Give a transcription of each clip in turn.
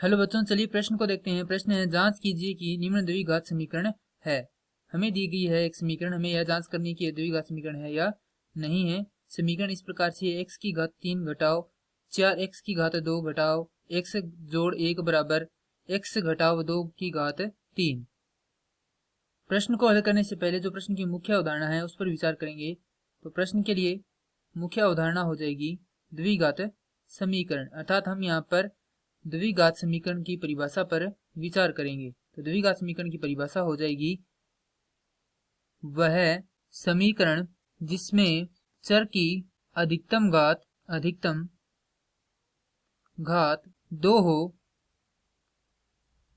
Hello बच्चों, चलिए प्रश्न को देखते हैं। प्रश्न है, जांच कीजिए कि निम्न द्विघात समीकरण है। हमें दी गई है एक समीकरण, हमें यह जांच करनी कि यह द्विघात समीकरण है या नहीं है। समीकरण इस प्रकार से है, x की घात 3 घटाओ 4x की घात 2 घटाओ x जोड़ 1 बराबर x घटाओ 2 की घात 3। प्रश्न को हल करने से पहले जो प्रश्न की मुख्य अवधारणा है उस पर विचार करेंगे। तो प्रश्न के लिए मुख्य अवधारणा हो जाएगी द्विघात समीकरण, अर्थात हम यहाँ पर द्विघात समीकरण की परिभाषा पर विचार करेंगे। तो द्विघात समीकरण की परिभाषा हो जाएगी वह समीकरण जिसमें चर की अधिकतम घात 2 हो,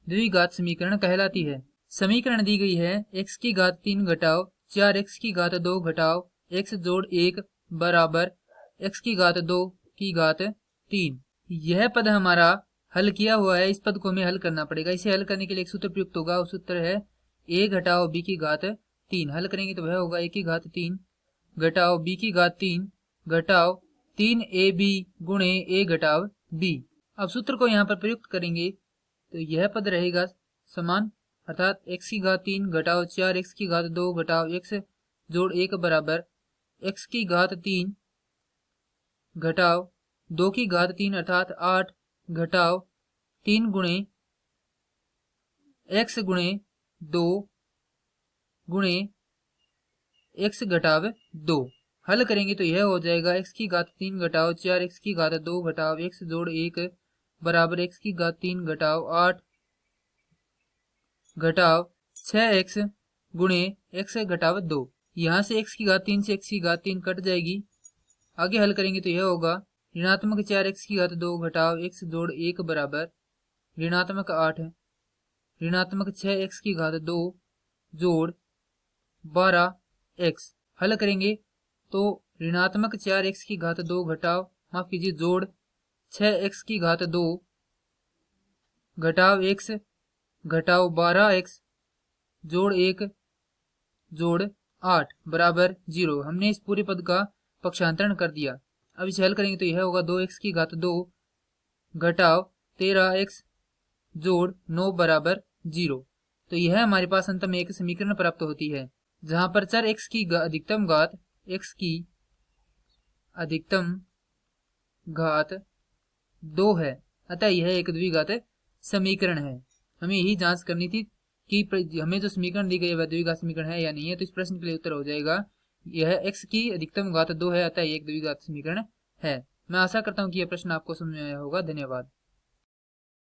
द्विघात समीकरण कहलाती है। समीकरण दी गई है, x की घात 3 घटाओ 4x की घात 2 घटाओ x जोड़ 1 बराबर x की घात 2 की घात 3। यह पद हमारा हल किया हुआ है, इस पद को हमें हल करना पड़ेगा। इसे हल करने के लिए एक सूत्र प्रयुक्त होगा, उस सूत्र है a घटाओ b की घात 3। हल करेंगे तो वह होगा a की घात 3 घटाओ b की घात 3 घटाओ 3ab गुणे a घटाओ b। अब सूत्र को यहाँ पर प्रयुक्त करेंगे तो यह पद रहेगा समान, अर्थात x की घात 3 घटाओ 4x की घात 2 घटाओ x जोड़ 1 बराबर x की घात 3 घटाओ 2 की घात 3 अर्थात 8 घटाओ 3 गुणे x गुणे 2 गुणे x घटाव 2। हल करेंगे तो यह हो जाएगा x की घात 3 घटाओ 4x की घात 2 घटाओ x जोड़ 1 बराबर x की घात 3 घटाओ 8 घटाव 6x गुणे x घटाव 2। यहाँ से x की घात 3 से x की घात 3 कट जाएगी। आगे हल करेंगे तो यह होगा ऋणात्मक 4x की घात 2 घटाव x जोड़ 1 बराबर ऋणात्मक 8 ऋणात्मक 6x की घात 2 जोड़ 12x। हल करेंगे तो ऋणात्मक 4x की घात 2 घटाव माफ कीजिए जोड़ 6x की घात 2 घटाव x घटाओ 12x जोड़ 1 जोड़ 8 बराबर 0। हमने इस पूरे पद का पक्षांतरण कर दिया। अब इसे हल करेंगे तो यह होगा 2x की घात 2 घटाओ 13x जोड़ 9 बराबर 0। तो यह हमारे पास अंत में एक समीकरण प्राप्त होती है जहां पर चर x की अधिकतम घात 2 है, अतः यह एक द्विघात समीकरण है। हमें यही जांच करनी थी कि हमें जो समीकरण दी गई है वह द्विघात समीकरण है या नहीं है। तो इस प्रश्न के लिए उत्तर हो जाएगा यह x की अधिकतम घात 2 है, अतः एक द्विघात समीकरण है। मैं आशा करता हूं कि यह प्रश्न आपको समझ में आया होगा। धन्यवाद।